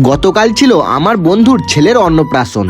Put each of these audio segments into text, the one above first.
গতকাল ছিল আমার বন্ধুর ছেলের অন্নপ্রাশন।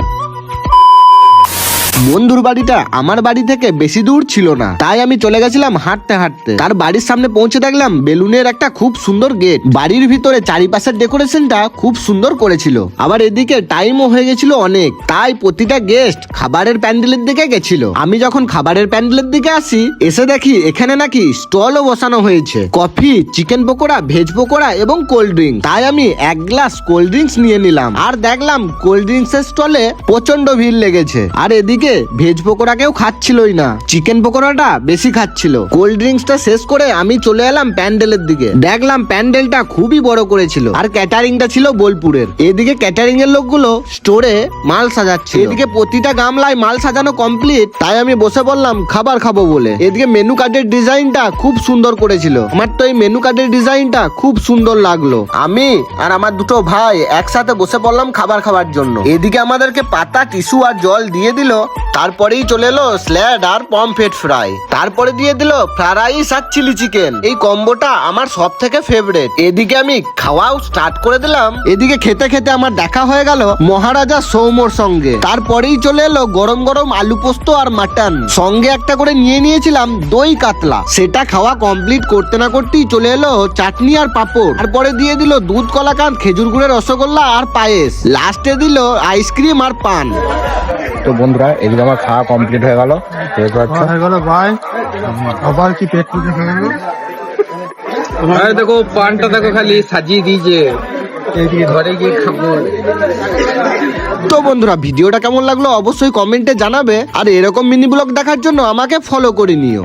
বন্ধুর বাড়িটা আমার বাড়ি থেকে বেশি দূর ছিল না, তাই আমি চলে গেছিলাম হাঁটতে হাঁটতে। তার বাড়ির সামনে পৌঁছে দেখলাম বেলুনের একটা খুব সুন্দর গেট। বাড়ির ভিতরে চারিপাশের ডেকোরেশনটা খুব সুন্দর করেছিল। আবার এদিকে টাইমও হয়ে গেছিল অনেক, তাই প্রতিটা গেস্ট খাবারের প্যান্ডেলের দিকে গেছিল। আমি যখন খাবারের প্যান্ডেলের দিকে আসি, এসে দেখি এখানে নাকি স্টলও বসানো হয়েছে, coffee, chicken pakora, veg pakora এবং কোল্ড ড্রিঙ্ক। তাই আমি এক গ্লাস কোল্ড ড্রিঙ্কস নিয়ে নিলাম। আর দেখলাম কোল্ড ড্রিঙ্কস এর স্টলে প্রচন্ড ভিড় লেগেছে। আর এদিকে ভেজ পকোড়া কেউ খাচ্ছিলই না, চিকেন পকোড়াটা বেশি খাচ্ছিল। কোল্ড ড্রিঙ্কসটা শেষ করে আমি চলে এলাম প্যান্ডেলের দিকে। দেখলাম প্যান্ডেলটা খুবই বড় করেছিল, আর ক্যাটারিংটা ছিল বোলপুরের। এদিকে ক্যাটারিং এর লোকগুলো স্টোরে মাল সাজাচ্ছে। এদিকে প্রতিটা গামলায় মাল সাজানো কমপ্লিট, তাই আমি বসে বললাম খাবার খাবো বলে। এদিকে মেনু কার্ডের ডিজাইনটা খুব সুন্দর করেছিল। আমার তো এই মেনু কার্ডের ডিজাইনটা খুব সুন্দর লাগলো। আমি আর আমার দুটো ভাই একসাথে বসে পড়লাম খাবার খাওয়ার জন্য। এদিকে আমাদেরকে পাতা, টিস্যু আর জল দিয়ে দিল। তারপরেই চলে এলো স্যালাড আর পমফ্রেট ফ্রাই। তারপরে দিয়ে দিল ফ্রাইড রাইস আর চিলি চিকেন। এই কম্বোটা আমার সব থেকে ফেভারিট। এদিকে আমি খাওয়াও স্টার্ট করে দিলাম। এদিকে খেতে খেতে আমার দেখা হয়ে গেল মহারাজা সৌম্যর সঙ্গে। তারপরেই চলে এলো গরম গরম আলু পোস্ত আর মাটন। সঙ্গে একটা করে নিয়ে নিয়েছিলাম দই কাতলা। সেটা খাওয়া কমপ্লিট করতে না করতেই চলে এলো চাটনি আর পাঁপড়। তারপরে দিয়ে দিল দুধ কলাকাঁদ, খেজুর গুড়ের রসগোল্লা আর পায়েস। লাস্টে দিল আইসক্রিম আর পান। তো বন্ধুরা, এদিকে আমার খাওয়া কমপ্লিট হয়ে গেল। হয়ে গেল ভাই, আবার কি পেট পুজো হয়ে গেল। ভাই দেখো পানটা দেখো খালি সাজিয়ে দিয়েছে, ঘরে গিয়ে খাবো। তো বন্ধুরা, ভিডিওটা কেমন লাগলো অবশ্যই কমেন্টে জানাবে। আর এরকম মিনি ব্লগ দেখার জন্য আমাকে ফলো করে নিও।